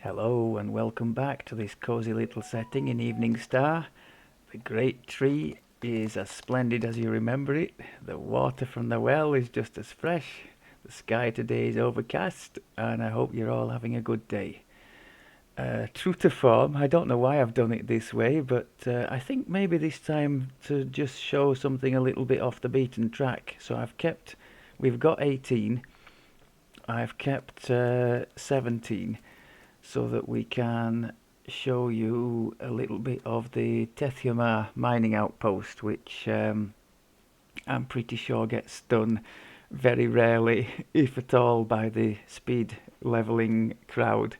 Hello and welcome back to this cosy little setting in Evening Star. The great tree is as splendid as you remember it. The water from the well is just as fresh. The sky today is overcast, and I hope you're all having a good day. True to form, I don't know why I've done it this way, but I think maybe this time to just show something a little bit off the beaten track. We've got 18, I've kept 17 so that we can show you a little bit of the Tethyamar mining outpost, which I'm pretty sure gets done very rarely, if at all, by the speed leveling crowd.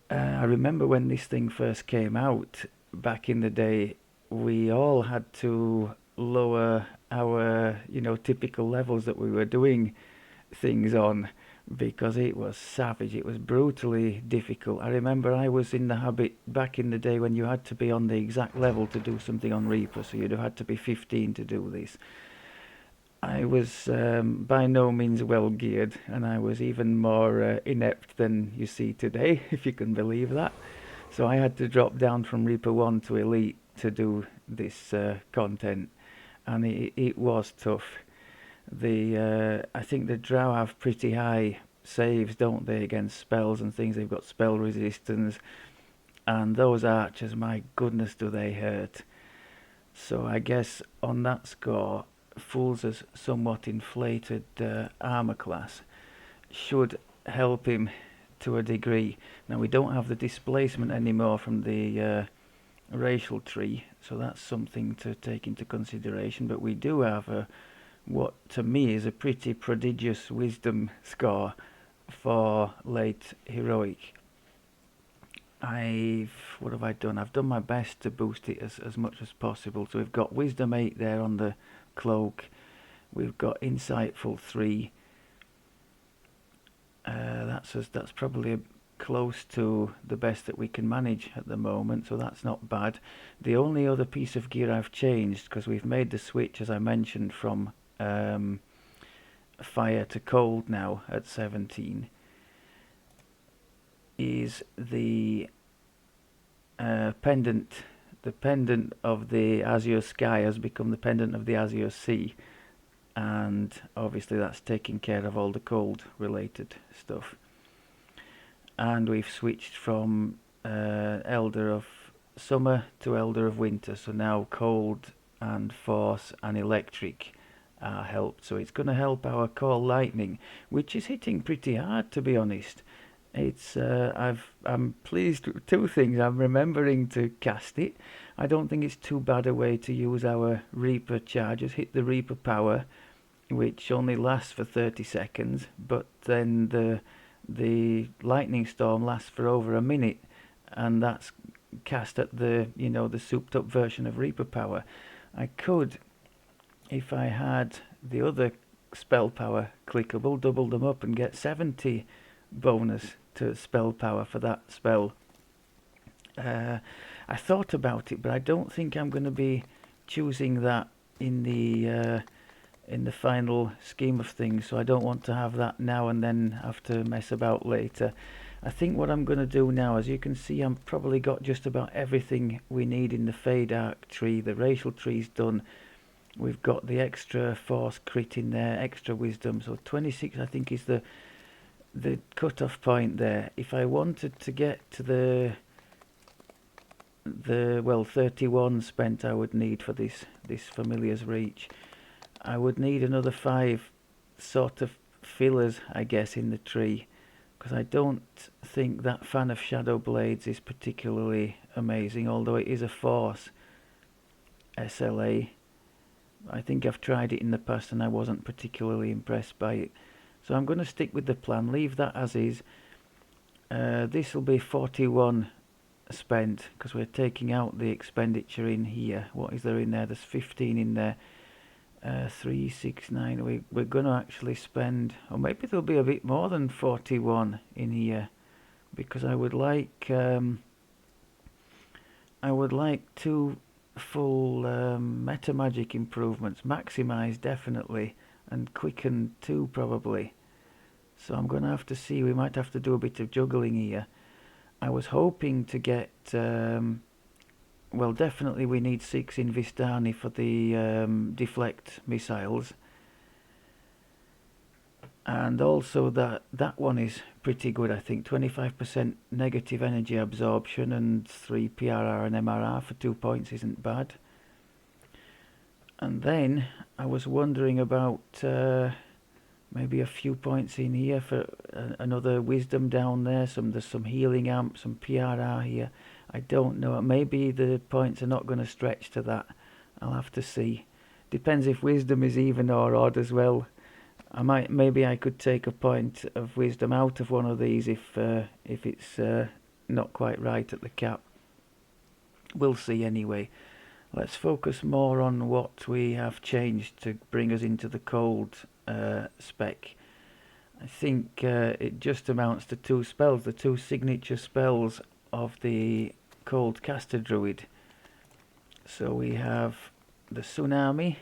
I remember when this thing first came out back in the day, we all had to lower our, typical levels that we were doing things on because it was savage. It was brutally difficult. I remember I was in the habit back in the day when you had to be on the exact level to do something on Reaper, so you'd have had to be 15 to do this. I was by no means well geared, and I was even more inept than you see today, if you can believe that. So I had to drop down from Reaper 1 to Elite to do this content, and it was tough. I think the Drow have pretty high saves, don't they, against spells and things. They've got spell resistance, and those archers, my goodness, do they hurt. So I guess on that score, Fool's somewhat inflated armor class should help him to a degree. Now we don't have the displacement anymore from the racial tree, so that's something to take into consideration. But we do have what to me is a pretty prodigious wisdom score for late heroic. What have I done? I've done my best to boost it as much as possible. So we've got wisdom 8 there on the cloak. We've got insightful 3. That's probably close to the best that we can manage at the moment, so that's not bad. The only other piece of gear I've changed, because we've made the switch, as I mentioned, from fire to cold now at 17, is the pendant. The pendant of the azure sky has become the pendant of the azure sea, and obviously that's taking care of all the cold related stuff. And we've switched from Elder of Summer to Elder of Winter, so now cold and force and electric are helped. So it's going to help our core lightning, which is hitting pretty hard, to be honest. I'm pleased with two things. I'm remembering to cast it. I don't think it's too bad a way to use our Reaper charges. Hit the Reaper power, which only lasts for 30 seconds, but then the lightning storm lasts for over a minute, and that's cast at the souped up version of Reaper power. I could, if I had the other spell power clickable, double them up and get 70 bonus to spell power for that spell. I thought about it, but I don't think I'm going to be choosing that in the final scheme of things, so I don't want to have that now and then have to mess about later. I think what I'm going to do now, as you can see, I've probably got just about everything we need in the Fade Arc tree. The racial tree's done. We've got the extra force crit in there, extra wisdom, so 26 I think is the cut-off point there. If I wanted to get to the 31 spent I would need for this Familiar's Reach, I would need another 5 sort of fillers, I guess, in the tree, because I don't think that Fan of Shadow Blades is particularly amazing, although it is a force SLA. I think I've tried it in the past and I wasn't particularly impressed by it. So I'm going to stick with the plan, leave that as is. This will be 41 spent, because we're taking out the expenditure in here. What is there in there? There's 15 in there. 3, 6, 9. We're going to actually spend, or maybe there'll be a bit more than 41 in here, because I would like 2 full meta magic improvements. Maximize definitely, and quicken 2 probably. So I'm going to have to see. We might have to do a bit of juggling here. I was hoping to get, well, definitely we need 6 in Vistani for the deflect missiles. And also that one is pretty good, I think. 25% negative energy absorption and 3 PRR and MRR for 2 points isn't bad. And then I was wondering about maybe a few points in here for another wisdom down there. There's some healing amp, some PRR here. I don't know. Maybe the points are not going to stretch to that. I'll have to see. Depends if wisdom is even or odd as well. Maybe I could take a point of wisdom out of one of these if it's not quite right at the cap. We'll see anyway. Let's focus more on what we have changed to bring us into the cold spec. I think it just amounts to 2 spells, the 2 signature spells of the cold caster druid. So we have the tsunami.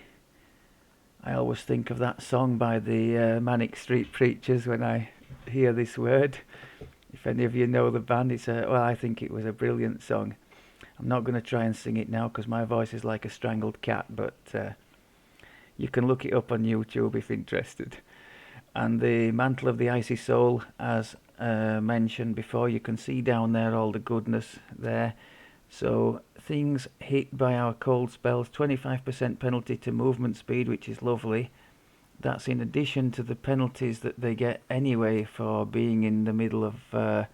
I always think of that song by the Manic Street Preachers when I hear this word. If any of you know the band, well, I think it was a brilliant song. I'm not going to try and sing it now because my voice is like a strangled cat, but you can look it up on YouTube if interested. And the Mantle of the Icy Soul, as mentioned before, you can see down there all the goodness there. So things hit by our cold spells, 25% penalty to movement speed, which is lovely. That's in addition to the penalties that they get anyway for being in the middle of, I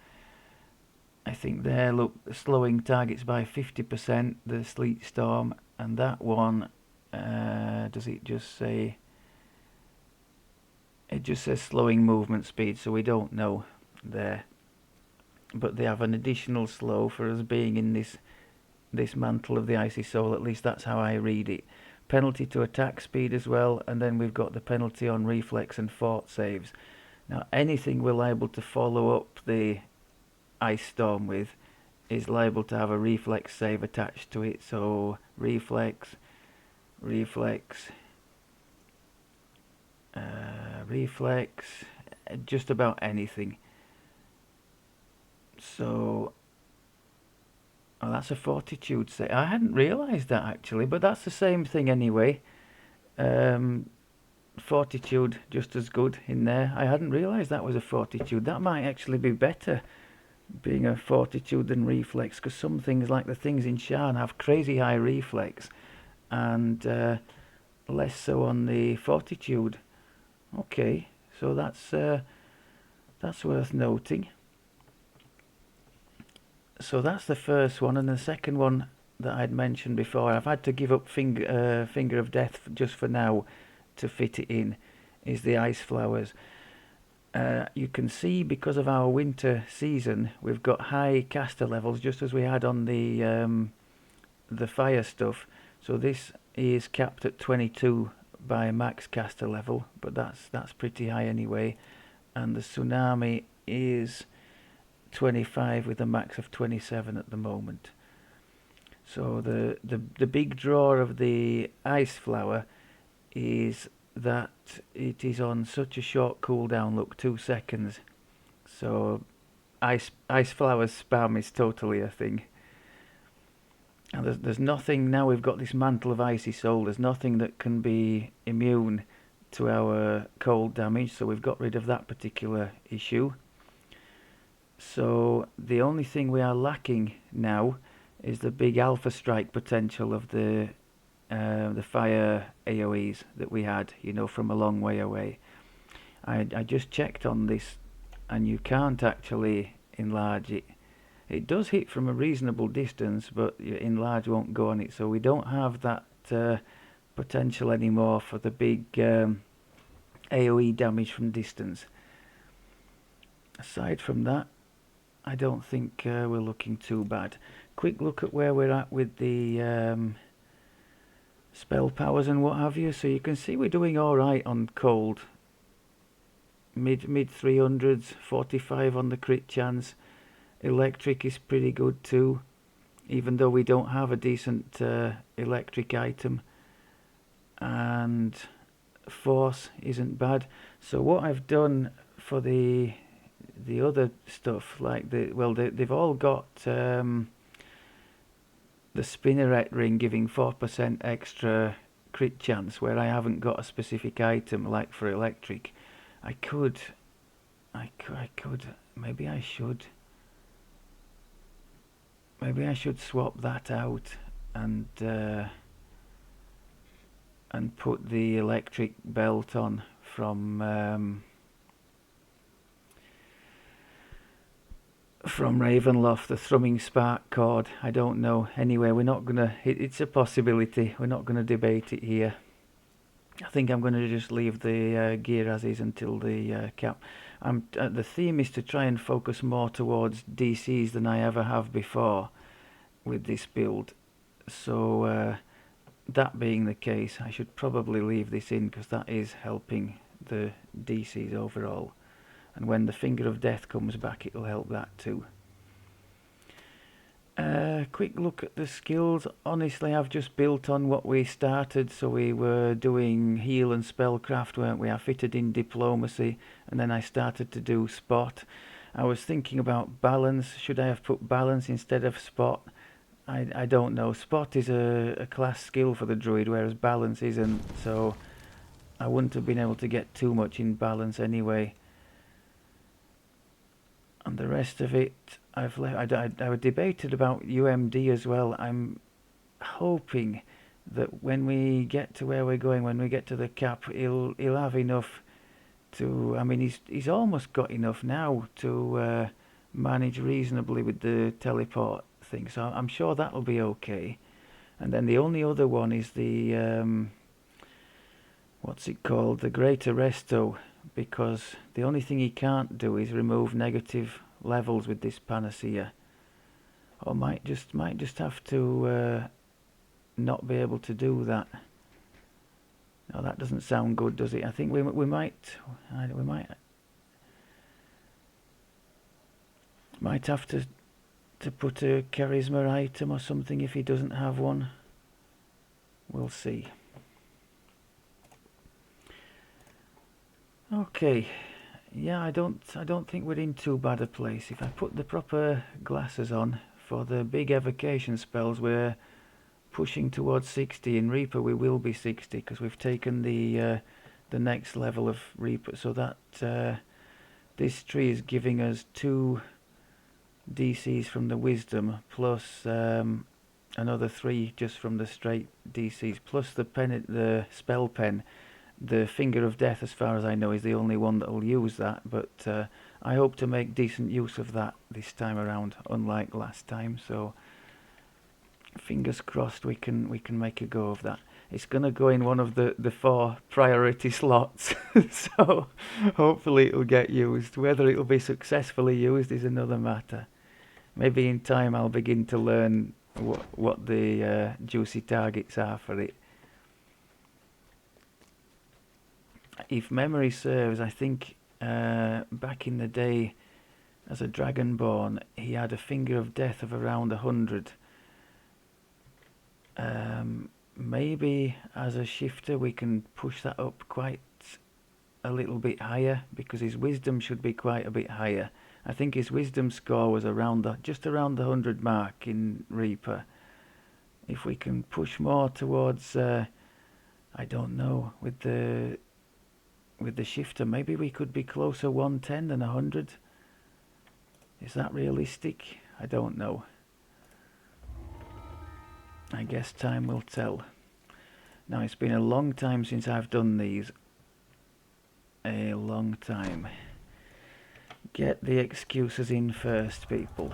think there, look, slowing targets by 50%, the sleet storm, and that one, does it just say? It just says slowing movement speed, so we don't know there. But they have an additional slow for us being in this Mantle of the Icy Soul. At least that's how I read it. Penalty to attack speed as well, and then we've got the penalty on reflex and fort saves. Now anything we're liable to follow up the ice storm with is liable to have a reflex save attached to it. So reflex, just about anything. So, oh, that's a fortitude save. I hadn't realised that actually, but that's the same thing anyway. Fortitude just as good in there. I hadn't realised that was a fortitude. That might actually be better being a fortitude than reflex, because some things like the things in Sharn have crazy high reflex and less so on the fortitude. Okay, so that's worth noting. So that's the first one, and the second one that I'd mentioned before, I've had to give up Finger of Death just for now to fit it in, is the Ice Flowers. You can see because of our winter season we've got high caster levels just as we had on the fire stuff. So this is capped at 22 by max caster level, but that's pretty high anyway. And the tsunami is 25 with a max of 27 at the moment. So the big draw of the Ice Flower is that it is on such a short cooldown, look, 2 seconds. So Ice Flower's spam is totally a thing. And there's nothing, now we've got this Mantle of Icy Soul, there's nothing that can be immune to our cold damage, so we've got rid of that particular issue. So the only thing we are lacking now is the big alpha strike potential of the fire AoEs that we had, you know, from a long way away. I just checked on this, and you can't actually enlarge it. It does hit from a reasonable distance, but enlarge won't go on it, so we don't have that potential anymore for the big AoE damage from distance. Aside from that, I don't think we're looking too bad. Quick look at where we're at with the spell powers and what have you. So you can see we're doing alright on cold. Mid 300s, 45 on the crit chance. Electric is pretty good too, even though we don't have a decent electric item. And force isn't bad. So what I've done for the the other stuff, like they've all got the spinneret ring giving 4% extra crit chance, where I haven't got a specific item like for electric. I could, maybe I should swap that out and put the electric belt on from Ravenloft, the thrumming spark cord. I don't know. Anyway, we're not gonna. It's a possibility. We're not gonna debate it here. I think I'm going to just leave the gear as is until the cap. The theme is to try and focus more towards DCs than I ever have before with this build. So that being the case, I should probably leave this in, because that is helping the DCs overall. And when the Finger of Death comes back, it'll help that too. Quick look at the skills. Honestly, I've just built on what we started. So we were doing heal and spellcraft, weren't we? I fitted in diplomacy, and then I started to do spot. I was thinking about balance. Should I have put balance instead of spot? I don't know. Spot is a class skill for the druid, whereas balance isn't. So I wouldn't have been able to get too much in balance anyway. And the rest of it, I've left. I debated about UMD as well. I'm hoping that when we get to where we're going, when we get to the cap, he'll have enough to. I mean, he's almost got enough now to manage reasonably with the teleport thing. So I'm sure that'll be okay. And then the only other one is the what's it called? The Great Arresto. Because the only thing he can't do is remove negative levels with this panacea, or might just have to not be able to do that. No, that doesn't sound good, does it? I think we might have to put a charisma item or something if he doesn't have one. We'll see. Okay, yeah, I don't think we're in too bad a place. If I put the proper glasses on for the big evocation spells, we're pushing towards 60. In Reaper we will be 60, because we've taken the next level of Reaper, so that this tree is giving us 2 DCs from the Wisdom, plus another 3 just from the straight DCs, plus the spell pen. The Finger of Death, as far as I know, is the only one that will use that, but I hope to make decent use of that this time around, unlike last time. So fingers crossed we can make a go of that. It's going to go in one of the 4 priority slots, so hopefully it'll get used. Whether it'll be successfully used is another matter. Maybe in time I'll begin to learn what the juicy targets are for it. If memory serves, I think back in the day as a Dragonborn, he had a Finger of Death of around 100. Maybe as a shifter we can push that up quite a little bit higher, because his wisdom should be quite a bit higher. I think his wisdom score was just around the 100 mark in Reaper. If we can push more towards, I don't know, with the shifter, maybe we could be closer 110 than 100. Is that realistic? I don't know. I guess time will tell. Now, it's been a long time since I've done these. A long time. Get the excuses in first, people.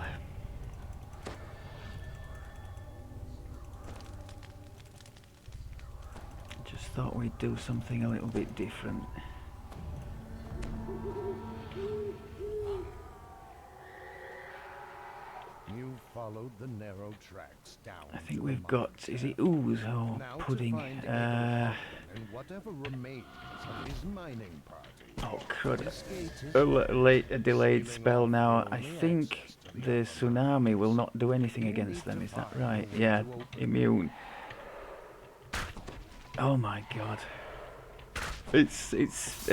Just thought we'd do something a little bit different. You followed the narrow tracks down. I think we've got, is it ooze or pudding? And whatever remains of his mining party. Oh crud. A delayed spell now. I think the tsunami will not do anything against them, is that right? Yeah, immune. Oh my god. It's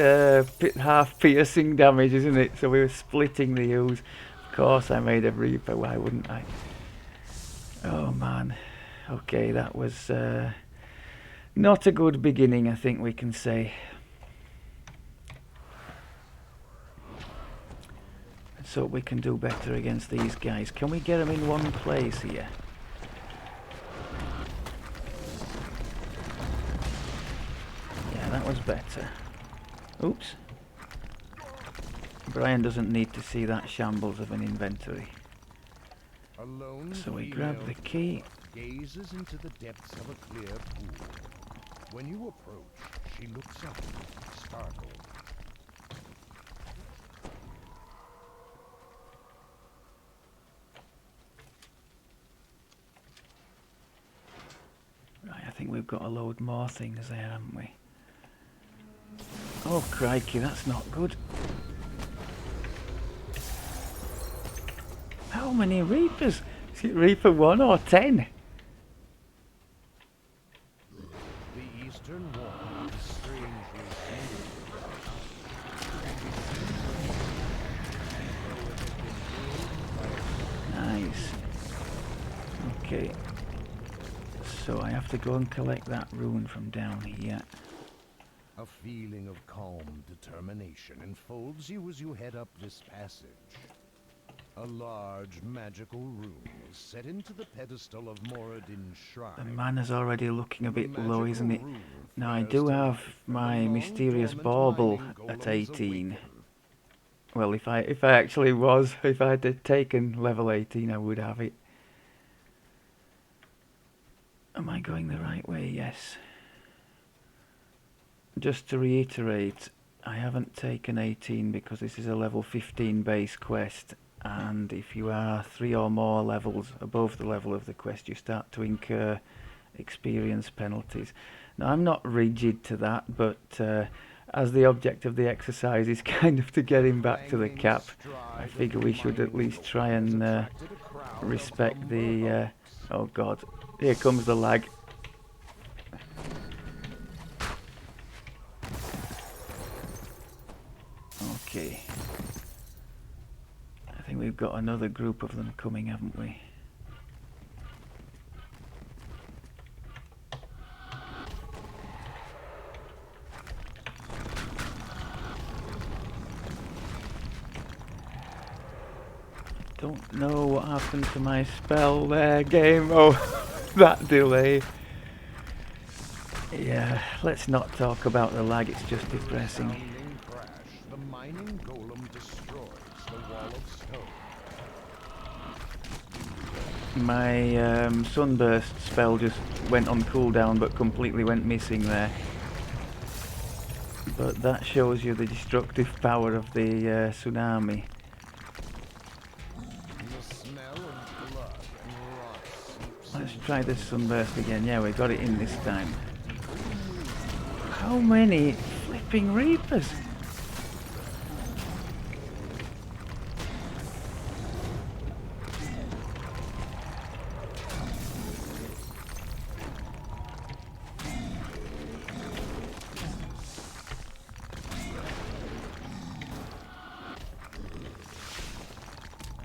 half piercing damage, isn't it? So we were splitting the ooze. Of course I made a Reaper, why wouldn't I? Oh man. Okay, that was not a good beginning, I think we can say. So we can do better against these guys. Can we get them in one place here? Yeah, that was better. Oops. Brian doesn't need to see that shambles of an inventory. So we grab the key. Gazes into the depths of a clear pool. When you approach, she looks up, startled. Right, I think we've got to load more things there, haven't we? Oh crikey, that's not good. How many Reapers? Is it Reaper 1 or 10? The eastern wall is strangely Nice. Okay. So I have to go and collect that rune from down here. a feeling of calm determination enfolds you as you head up this passage. A large magical rune is set into the pedestal of Moradin's shrine. The mana's already looking a bit low, isn't it? Now I do have my mysterious bauble at 18. Well, if I actually was, if I had taken level 18, I would have it. Am I going the right way? Yes. Just to reiterate, I haven't taken 18 because this is a level 15 base quest, and if you are 3 or more levels above the level of the quest, you start to incur experience penalties. Now I'm not rigid to that, but as the object of the exercise is kind of to get him back to the cap, I figure we should at least try and respect the... oh god, here comes the lag. Okay. I think we've got another group of them coming, haven't we? Don't know what happened to my spell there, game. Oh, that delay. Yeah, let's not talk about the lag, it's just depressing. Crash, the mining golem destroys the wall of stone. My sunburst spell just went on cooldown but completely went missing there. But that shows you the destructive power of the tsunami. The smell of blood and rot seeps Let's try this sunburst again. Yeah, we got it in this time. How many flipping Reapers?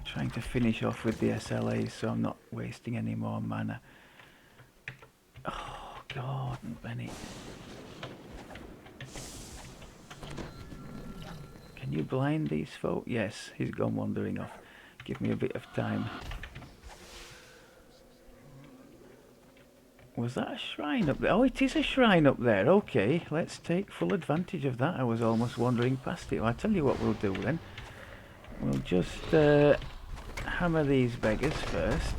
Trying to finish off with the SLAs so I'm not wasting any more mana. Oh, Gordon Bennett. Can you blind these folk? Yes, he's gone wandering off. Give me a bit of time. Was that a shrine up there? Oh, it is a shrine up there. Okay, let's take full advantage of that. I was almost wandering past it. Well, I'll tell you what we'll do then. We'll just hammer these beggars first.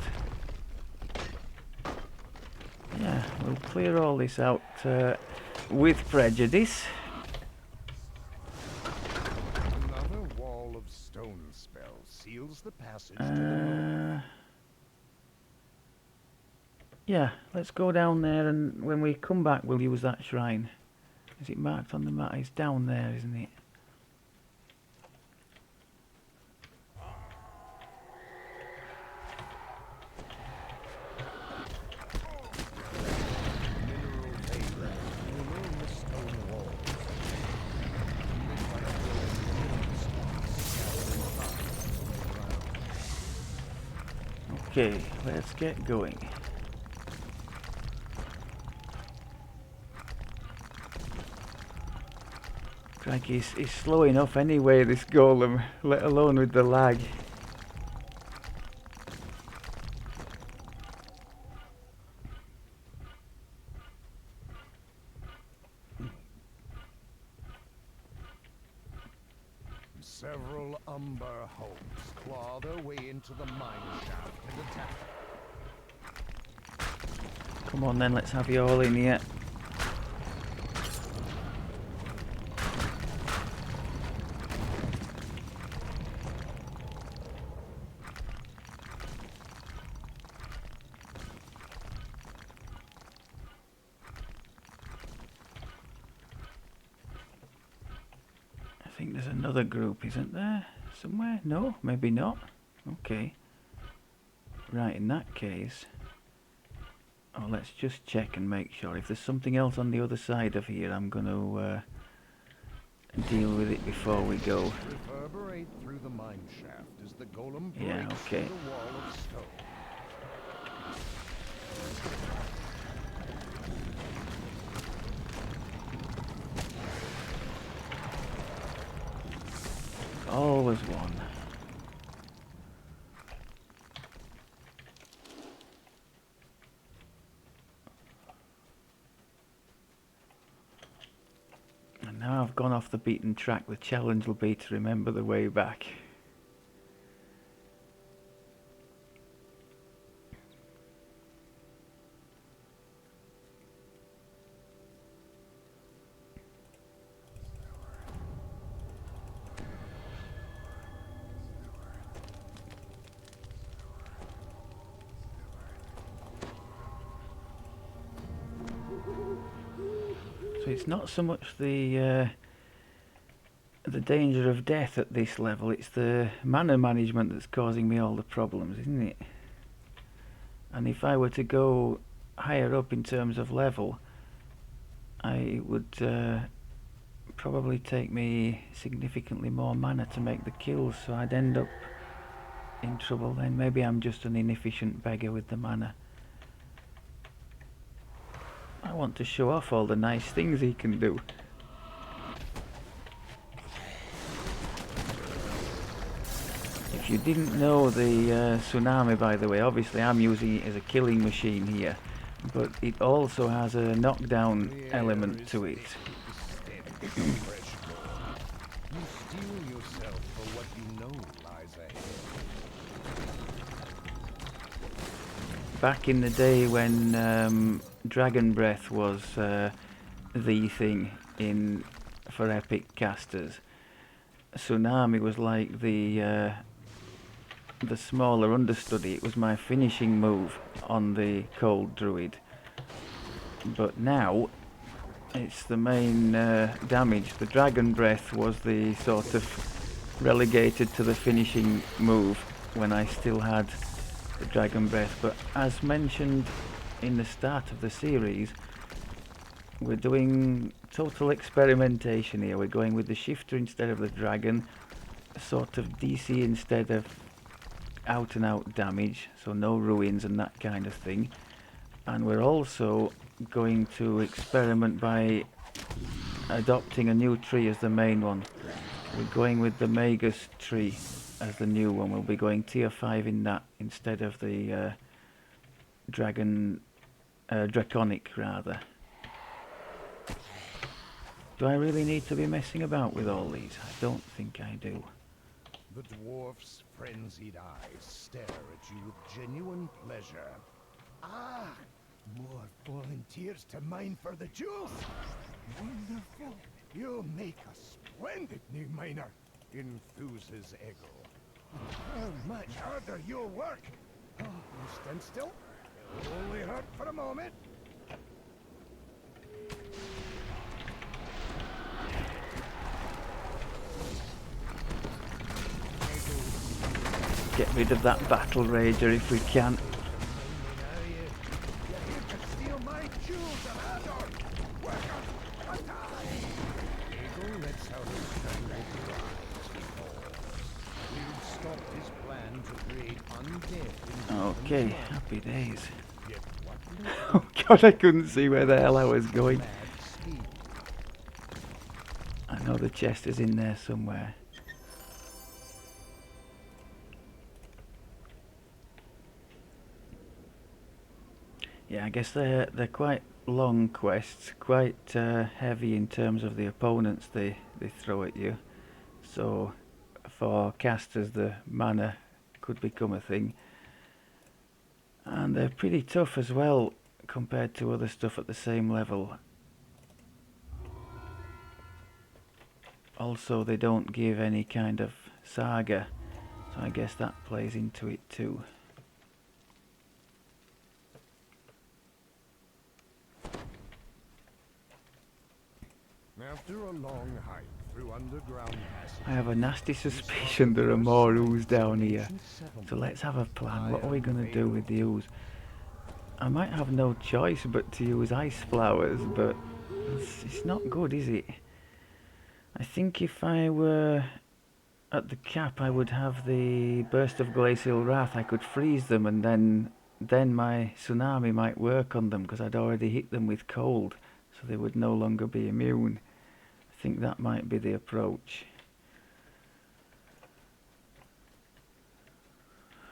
Yeah, we'll clear all this out with prejudice. Another wall of stone spell seals the passage to the moon. Yeah, let's go down there, and when we come back we'll use that shrine. Is it marked on the map? It's down there, isn't it? Okay, let's get going. Crikey, he's slow enough anyway, this golem, let alone with the lag. Several umber holes claw their way into the mine shaft and attack. Come on then, let's have you all in here. I think there's another group, isn't there? Somewhere? No, maybe not. Okay. Right, in that case... Oh, let's just check and make sure. If there's something else on the other side of here, I'm going to deal with it before we go. Reverberate through the mine shaft as the golem breaks Yeah, okay. through the wall of stone. Always one. And now I've gone off the beaten track, the challenge will be to remember the way back. So it's not so much the danger of death at this level, it's the mana management that's causing me all the problems, isn't it? And if I were to go higher up in terms of level, it would probably take me significantly more mana to make the kills, so I'd end up in trouble then. Maybe I'm just an inefficient beggar with the mana. I want to show off all the nice things he can do. If you didn't know the tsunami, by the way, obviously I'm using it as a killing machine here, but it also has a knockdown element to it. You steel yourself for what you know lies ahead. Back in the day when Dragon Breath was the thing for epic casters, Tsunami was like the smaller understudy. It was my finishing move on the Cold Druid. But now it's the main damage. The Dragon Breath was the sort of relegated to the finishing move when I still had the Dragon Breath. But as mentioned in the start of the series, we're doing total experimentation here. We're going with the shifter instead of the dragon, sort of DC instead of out and out damage, so no ruins and that kind of thing. And we're also going to experiment by adopting a new tree as the main one. We're going with the Magus tree as the new one. We'll be going tier 5 in that instead of the draconic rather. Do I really need to be messing about with all these? I don't think I do. The dwarf's frenzied eyes stare at you with genuine pleasure. Ah, more volunteers to mine for the jewels. Wonderful. You'll make a splendid new miner. Enthuses ego. How much harder you'll work. Oh, you stand still. It'll only hurt for a moment. Get rid of that battle rager if we can. Stopped his plan to create Okay, happy days. Oh god, I couldn't see where the hell I was going. I know the chest is in there somewhere. Yeah, I guess they're quite long quests, quite heavy in terms of the opponents they throw at you. So for casters the mana could become a thing. And they're pretty tough as well compared to other stuff at the same level. Also they don't give any kind of saga, so I guess that plays into it too. After a long hike through underground passages, I have a nasty suspicion there are more ooze down here. So let's have a plan. What are we going to do with the ooze? I might have no choice but to use ice flowers, but it's not good, is it? I think if I were at the cap I would have the burst of glacial wrath. I could freeze them and then my tsunami might work on them because I'd already hit them with cold, so they would no longer be immune. I think that might be the approach.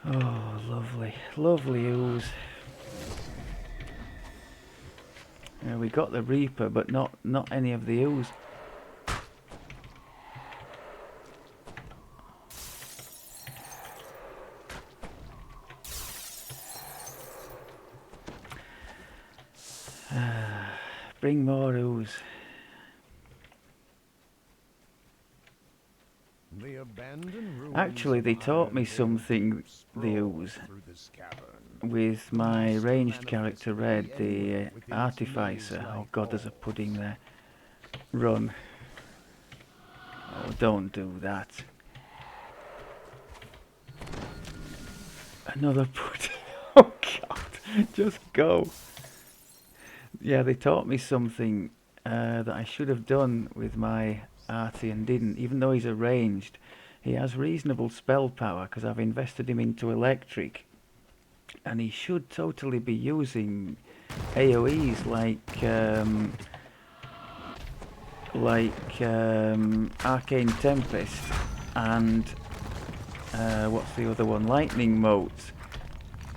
Oh, lovely, lovely ooze. Yeah, we got the Reaper, but not any of the ooze. Bring more ooze. The abandoned ruins Actually, they of taught me Ironvale something, the sprawl ooze, through this cavern. with my Beasts ranged manifest character could Red, be the anywhere within its Artificer. Oh maze-like god, there's a halls. pudding there. Run. Oh, don't do that. Another pudding. Oh god, just go. Yeah, they taught me something that I should have done with my Artie and didn't. Even though he's a ranged, he has reasonable spell power because I've invested him into electric. And he should totally be using AoEs like Arcane Tempest and what's the other one? Lightning Motes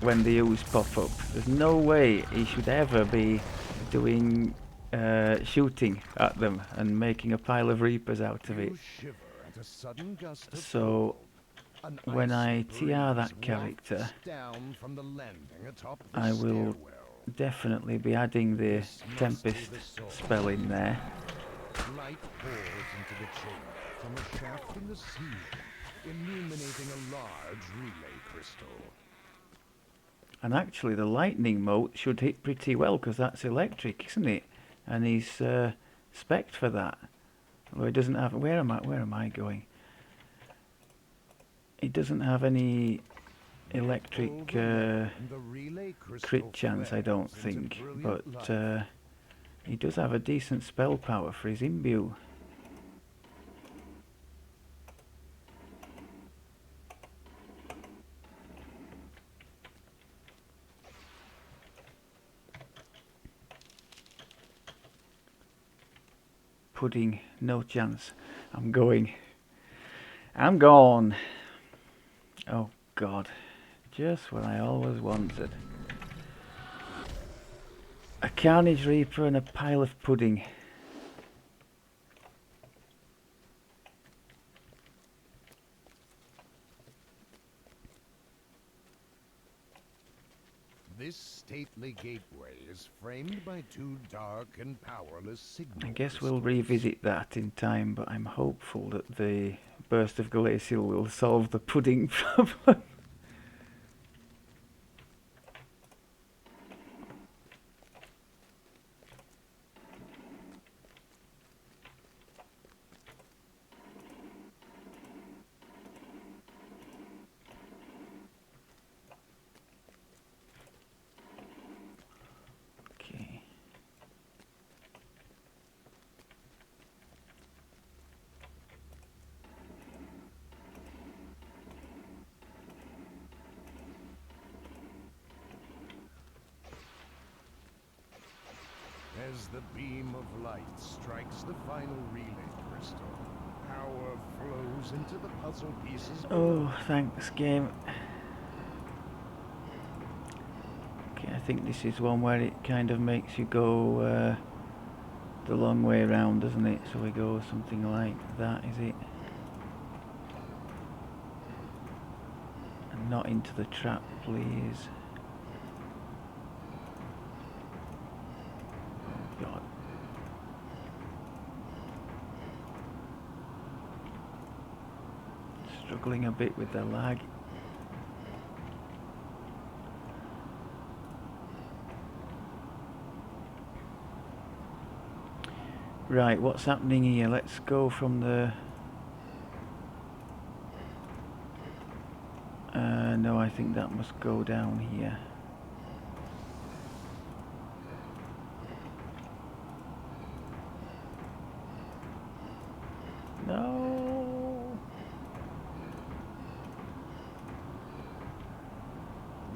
when the ooze pop up. There's no way he should ever be doing shooting at them and making a pile of Reapers out of it. You shiver at a sudden gust of So cold. An when I icy TR breeze that character, wafts down from the landing atop the I will stairwell. definitely be adding the This must be Tempest the source. spell in there. Light pours into the chamber from a shaft in the ceiling, illuminating a large relay crystal. And actually the lightning mote should hit pretty well because that's electric, isn't it? And he's spec'd for that. Although he doesn't have... Where am I going? He doesn't have any electric crit chance, I don't think. But he does have a decent spell power for his imbue. Pudding, no chance. I'm going. I'm gone. Oh god. Just what I always wanted. A Carnage Reaper and a pile of pudding. This stately gateway is framed by two dark and powerless signal I guess we'll crystals. revisit that in time, but I'm hopeful that the burst of glacial will solve the pudding problem. Okay. As the beam of light strikes the final relay crystal, power flows into the puzzle pieces below. Oh, thanks, game. Okay, I think this is one where it kind of makes you go the long way around, doesn't it? So we go something like that, is it? And not into the trap, please. God. Struggling a bit with the lag. Right, what's happening here? Let's go from the... no, I think that must go down here. No!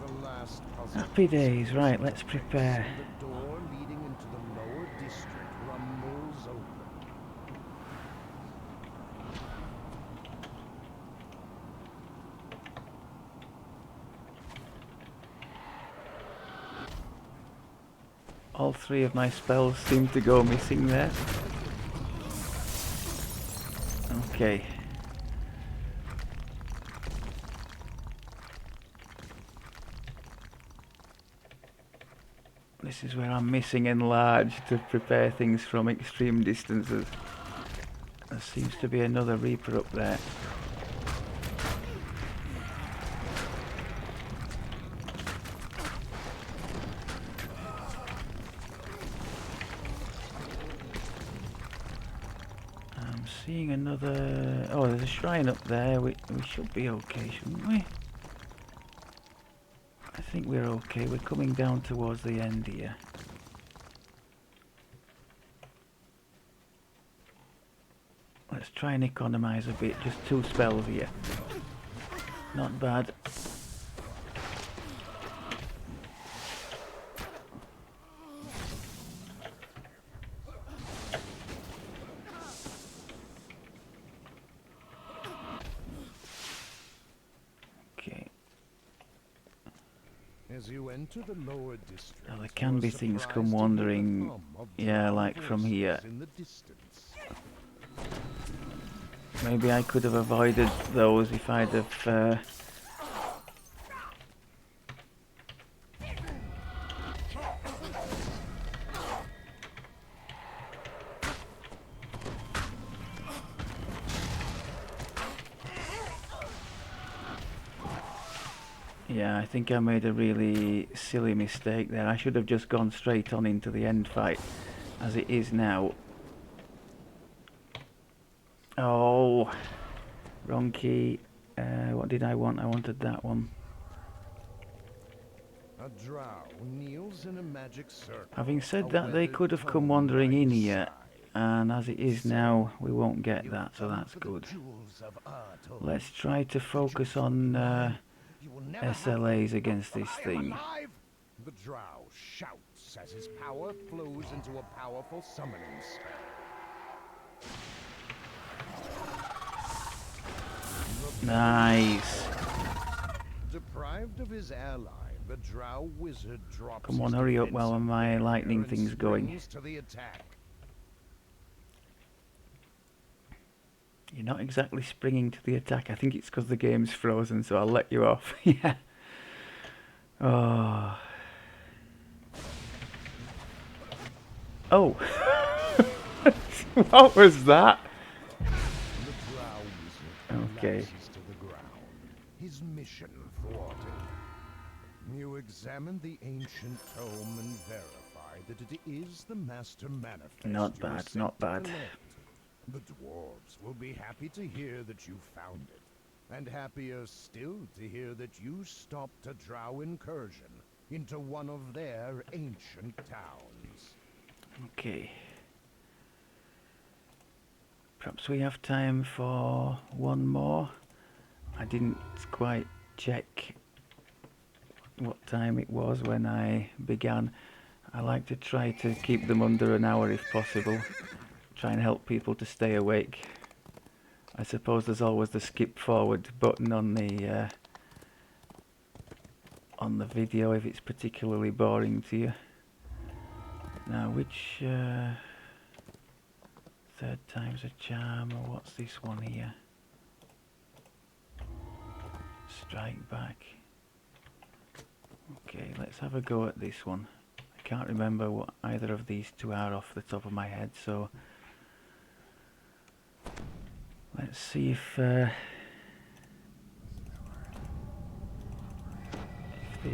The last puzzle Happy piece days. is Right, in let's place, prepare. and the door leading into the lower district rumbles open. All three of my spells seem to go missing there. Okay. This is where I'm missing enlarge to prepare things from extreme distances. There seems to be another Reaper up there. I'm seeing another... Oh, there's a shrine up there. We should be okay, shouldn't we? I think we're okay. We're coming down towards the end here. Let's try and economise a bit. Just 2 spells here. Not bad. Okay. As you enter the lower district, Now there you can are be things surprised come to hear the wandering, hum of yeah, drum like from here. voices in the distance. Maybe I could have avoided those if I'd have... Yeah, I think I made a really silly mistake there. I should have just gone straight on into the end fight, as it is now. Oh, wrong key. What did I want? I wanted that one. A drow kneels in a magic circle. Having said a that, they weathered could have come tome wandering by in his here, side. and as it is now, we won't get You that, so come that's for the good. jewels of Arto. Let's try to Did you focus think on mine? You will never have SLAs them. against this I am thing. alive! The drow shouts as his power flows into a powerful summoning spell. Nice. Deprived of his ally, the drow wizard drops Come on, his hurry up defensive while my barrier lightning and thing's going. springs to the attack. You're not exactly springing to the attack. I think it's because the game's frozen, so I'll let you off. Yeah. Oh. Oh. What was that? The drow wizard Okay. collapses to the ground, his mission thwarted. You examine the ancient tome and verify that it is the master manifest. Not you were bad, sent not to bad. collect. The dwarves will be happy to hear that you found it, and happier still to hear that you stopped a drow incursion into one of their ancient towns. Okay. Perhaps we have time for one more. I didn't quite check what time it was when I began. I like to try to keep them under an hour if possible. Try and help people to stay awake. I suppose there's always the skip forward button on the video if it's particularly boring to you. Now, which third time's a charm, or what's this one here? Strike back. Okay, let's have a go at this one. I can't remember what either of these two are off the top of my head, so let's see if the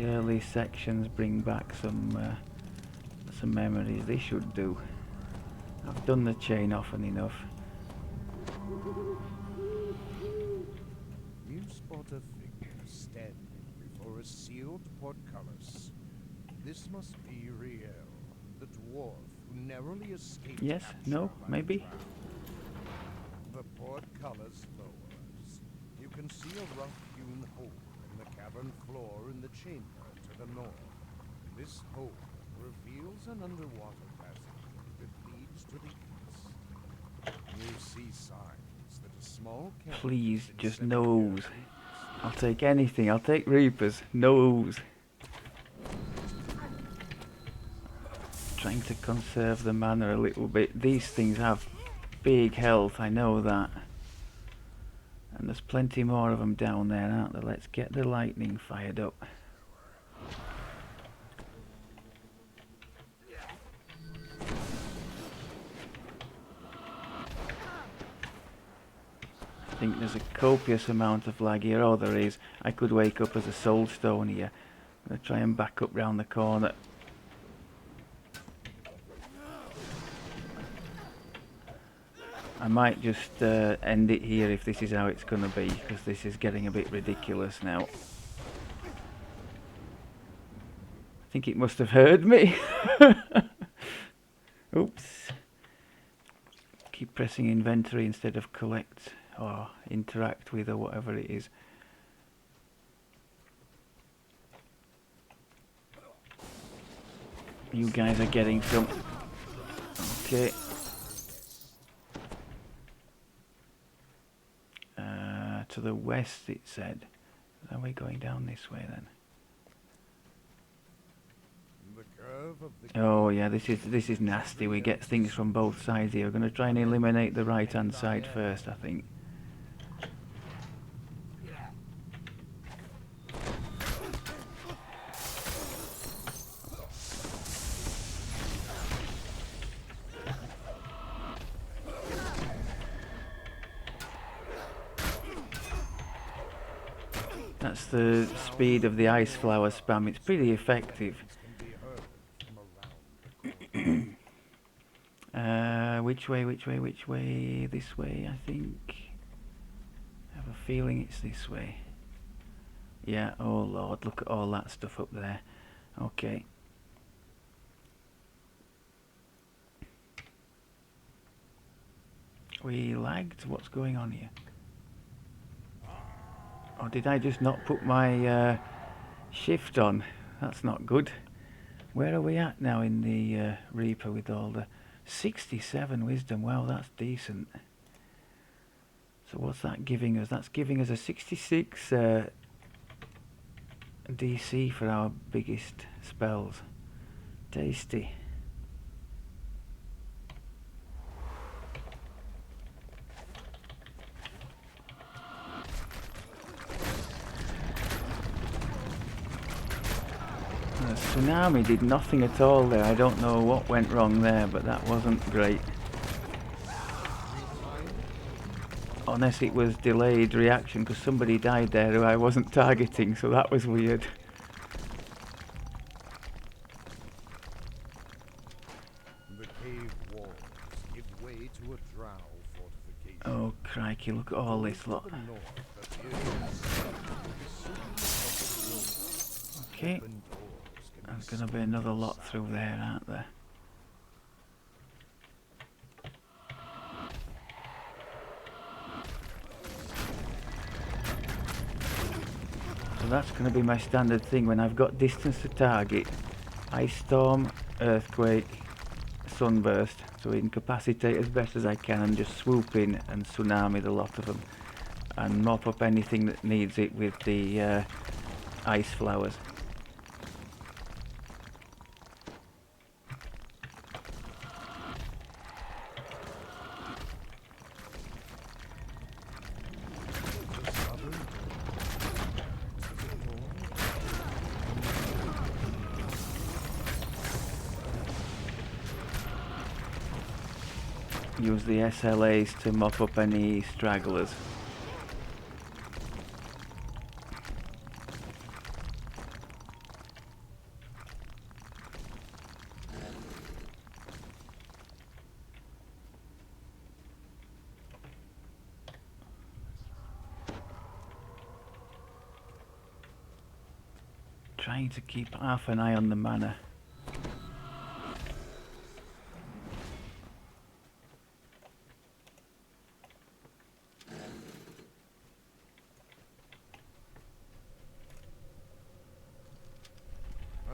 early sections bring back some memories. They should do. I've done the chain often enough. You spot a figure standing before a sealed portcullis. This must be Riel, the dwarf who narrowly escaped. Yes, no, maybe. The portcullis lowers. You can see a rough-hewn hole in the cavern floor in the chamber to the north. This hole reveals an underwater passage that leads to the east. You see signs that a small cavern. Please, just nose. I'll take anything. I'll take Reapers. Nose. Trying to conserve the mana a little bit. These things have big health, I know that. And there's plenty more of them down there, aren't there? Let's get the lightning fired up. I think there's a copious amount of lag here. Oh, there is. I could wake up as a soulstone here. I'm going to try and back up round the corner. I might just end it here if this is how it's going to be, because this is getting a bit ridiculous now. I think it must have heard me. Oops. Keep pressing inventory instead of collect or interact with or whatever it is. You guys are getting some. Okay. To the west, it said. Are we going down this way then? Oh yeah, this is nasty. We get things from both sides here. We're going to try and eliminate the right hand side first, I think. That's the speed of the ice flower spam. It's pretty effective. Which way? This way, I think. I have a feeling it's this way. Yeah, oh lord, look at all that stuff up there. Okay. We lagged? What's going on here? Or did I just not put my shift on? That's not good. Where are we at now in the Reaper with all the 67 wisdom? Wow, that's decent. So what's that giving us? That's giving us a 66 DC for our biggest spells. Tasty. The tsunami did nothing at all there. I don't know what went wrong there, but that wasn't great. Unless it was delayed reaction, because somebody died there who I wasn't targeting, so that was weird. The cave walls give way to a drow fortification. Oh crikey, look at all this lot. Okay. There's going to be another lot through there, aren't there? So that's going to be my standard thing when I've got distance to target. Ice Storm earthquake, sunburst, so incapacitate as best as I can and just swoop in and tsunami the lot of them and mop up anything that needs it with the ice flowers. Use the SLAs to mop up any stragglers. Trying to keep half an eye on the mana.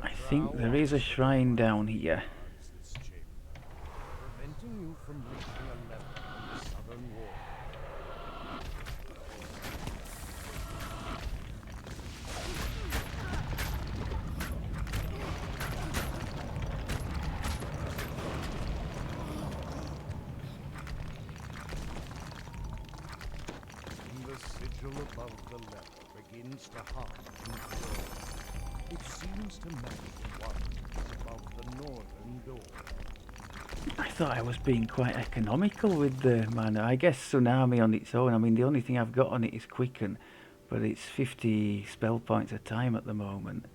I think there is a shrine down here. Preventing you from reaching a level on the southern wall. The sigil above the level begins to hum and glow. It seems to match the ones above the northern door. I thought I was being quite economical with the mana. I guess Tsunami on its own, I mean the only thing I've got on it is Quicken, but it's 50 spell points a time at the moment.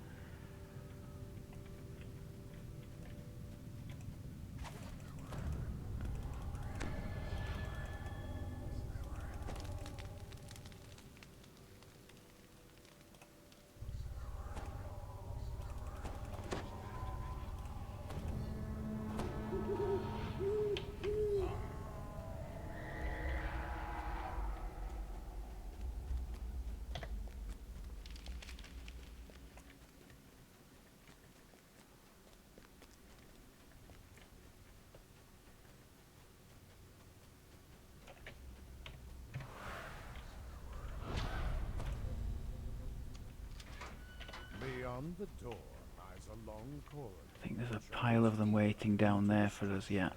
Beyond the door lies a long corridor. I think there's a pile of them waiting down there for us yet.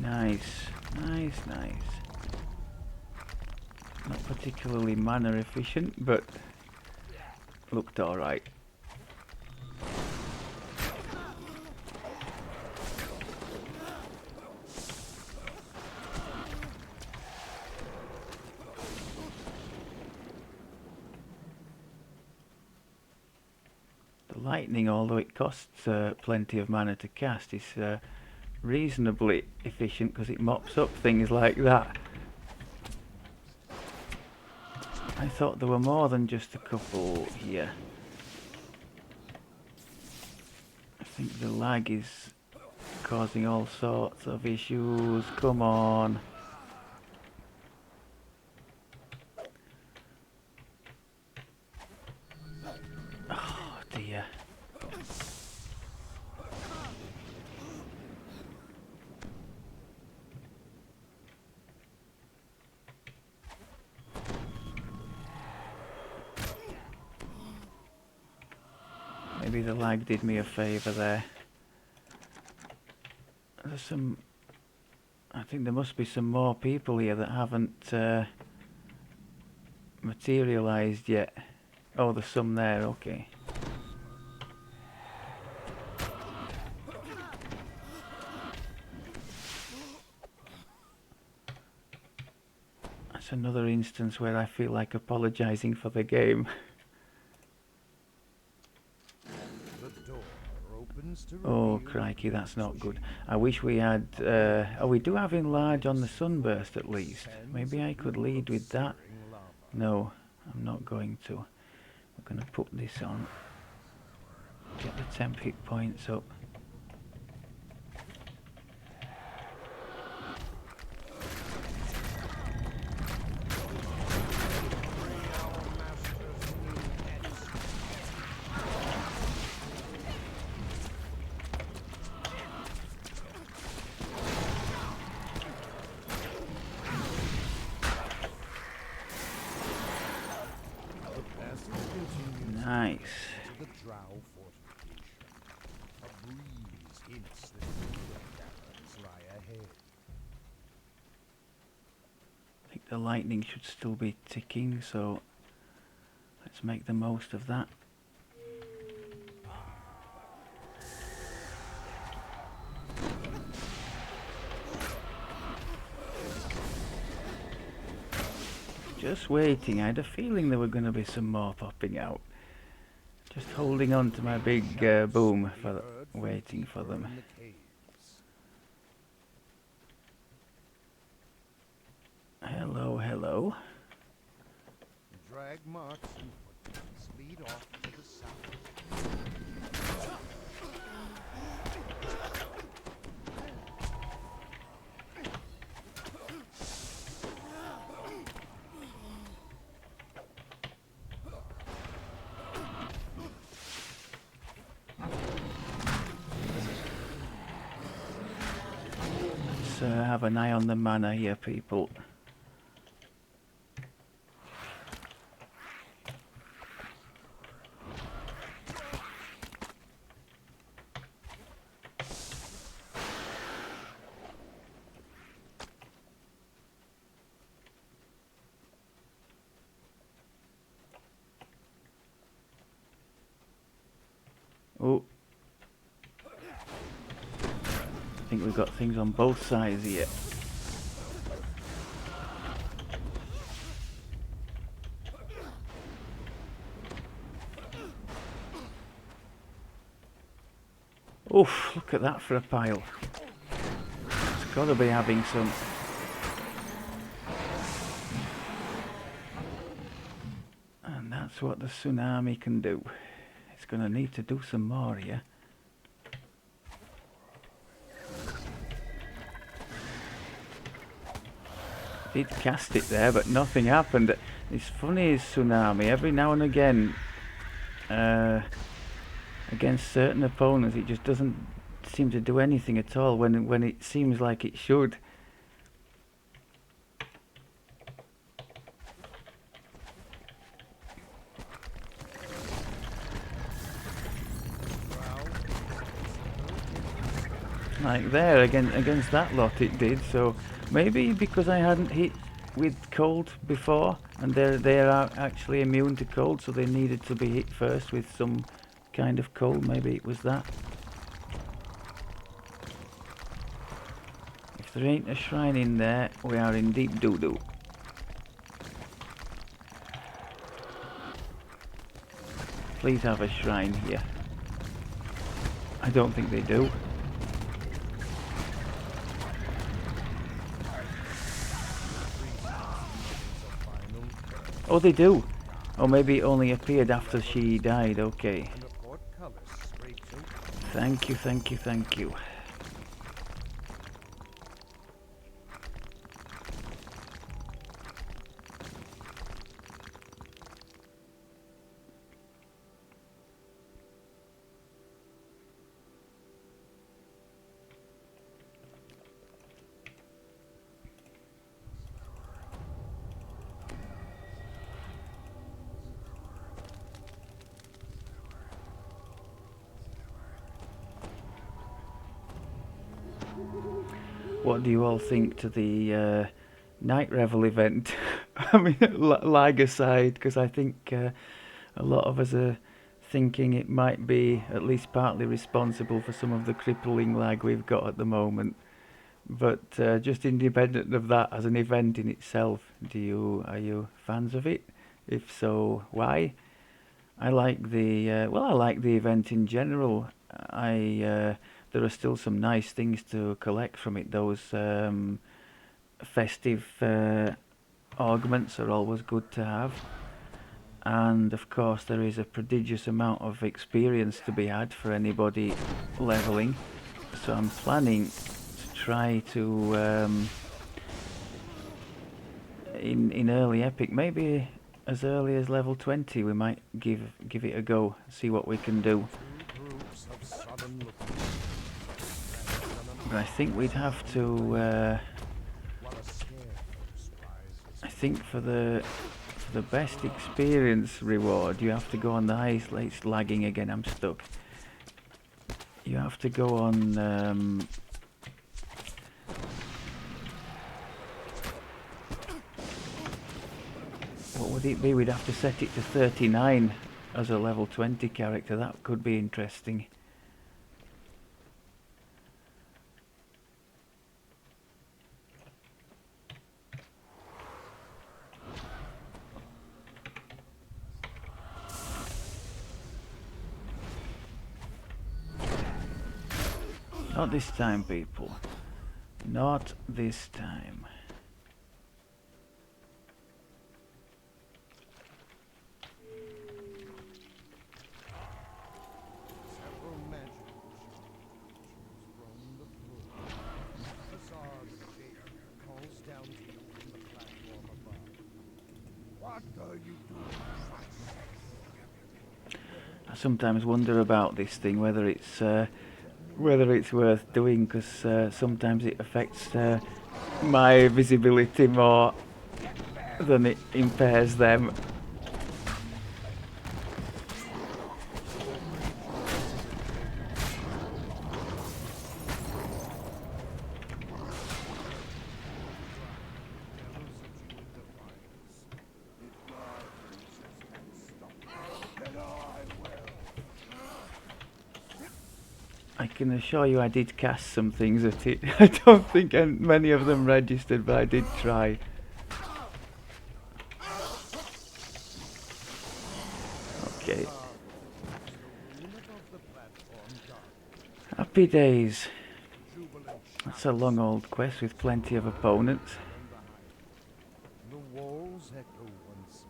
Nice, nice, nice. Not particularly mana efficient, but looked alright. Lightning, although it costs plenty of mana to cast, is reasonably efficient because it mops up things like that. I thought there were more than just a couple here. I think the lag is causing all sorts of issues. Come on. Oh dear. Maybe the lag did me a favour there. There's some... I think there must be some more people here that haven't materialised yet. Oh, there's some there, okay. That's another instance where I feel like apologising for the game. Oh crikey, that's not good. I wish we had... oh, we do have enlarge on the sunburst at least. Maybe I could lead with that. No, I'm not going to. We're going to put this on. Get the temp hit points up. drow fortification. A breeze hints that newer caverns lie ahead. I think the lightning should still be ticking, so let's make the most of that. Just waiting. I had a feeling there were going to be some more popping out. Just holding on to my big boom for waiting for them. Hello, hello. Drag marks and footprints lead off to the south. Let's have an eye on the mana here, people. Oh, I think we've got things on both sides here. Oof, look at that for a pile. It's got to be having some. And that's what the tsunami can do. It's going to need to do some more here. Did cast it there, but nothing happened. It's funny, is tsunami. Every now and again, against certain opponents, it just doesn't seem to do anything at all when it seems like it should. Like there, against that lot it did, so maybe because I hadn't hit with cold before, and they are actually immune to cold, so they needed to be hit first with some kind of cold. Maybe it was that. If there ain't a shrine in there, we are in deep doo-doo. Please have a shrine here. I don't think they do. Oh, they do. Oh, maybe it only appeared after she died. Okay. Thank you, thank you, thank you. What do you all think to the Night Revel event? I mean, lag aside, because I think a lot of us are thinking it might be at least partly responsible for some of the crippling lag we've got at the moment. But just independent of that, as an event in itself, are you fans of it? If so, why? I like the I like the event in general. There are still some nice things to collect from it. Those festive augments are always good to have, and of course there is a prodigious amount of experience to be had for anybody leveling. So I'm planning to try to in early epic, maybe as early as level 20, we might give it a go, see what we can do. But I think we'd have to I think for the the best experience reward, you have to go on the highest. It's lagging again, I'm stuck. You have to go on what would it be? We'd have to set it to 39 as a level 20 character. That could be interesting. Not this time, people. Not this time. Several magic creatures roam the floor. The Tsar calls down to you from the platform above. What are you doing? I sometimes wonder about this thing, whether it's worth doing, because sometimes it affects my visibility more than it impairs them. I can assure you I did cast some things at it. I don't think many of them registered, but I did try. Okay. Happy days. That's a long old quest with plenty of opponents. The walls echo once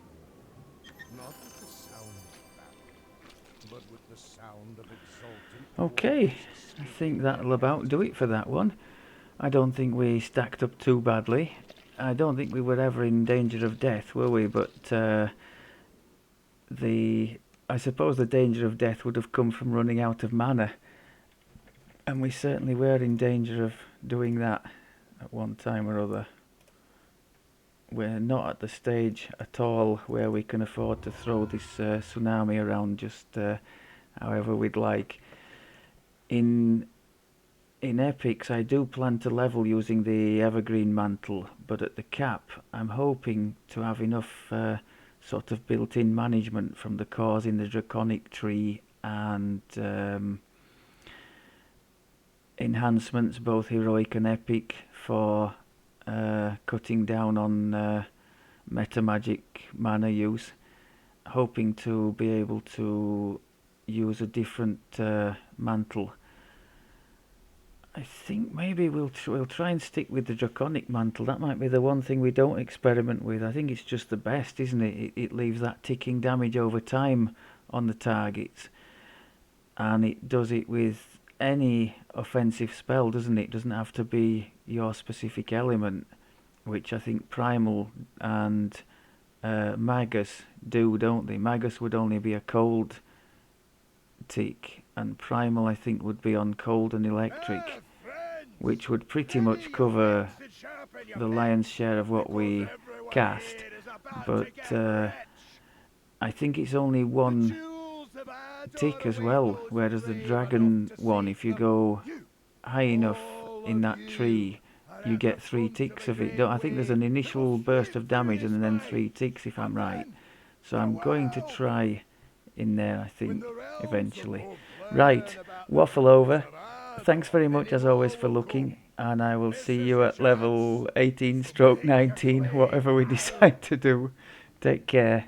more, not with the sound of battle, but with the sound of exultant. Okay, I think that'll about do it for that one. I don't think we stacked up too badly. I don't think we were ever in danger of death, were we? But I suppose the danger of death would have come from running out of mana. And we certainly were in danger of doing that at one time or other. We're not at the stage at all where we can afford to throw this tsunami around just however we'd like. In epics, I do plan to level using the evergreen mantle, but at the cap I'm hoping to have enough sort of built-in management from the cores in the draconic tree and enhancements, both heroic and epic, for cutting down on meta magic mana use, hoping to be able to use a different mantle. I think maybe we'll try and stick with the draconic mantle. That might be the one thing we don't experiment with. I think it's just the best, isn't it? It leaves that ticking damage over time on the targets, and it does it with any offensive spell, doesn't it? It doesn't have to be your specific element, which I think Primal and Magus do, don't they? Magus would only be a cold tick, and Primal I think would be on cold and electric, which would pretty much cover the lion's share of what we cast. But I think it's only one tick as well, whereas the dragon one, if you go high enough in that tree, you get 3 ticks of it. I think there's an initial burst of damage and then 3 ticks, if I'm right. So I'm going to try in there, I think, eventually. Right, waffle over. Thanks very much as always for looking, and I will see you at level 18 stroke 19, whatever we decide to do. Take care.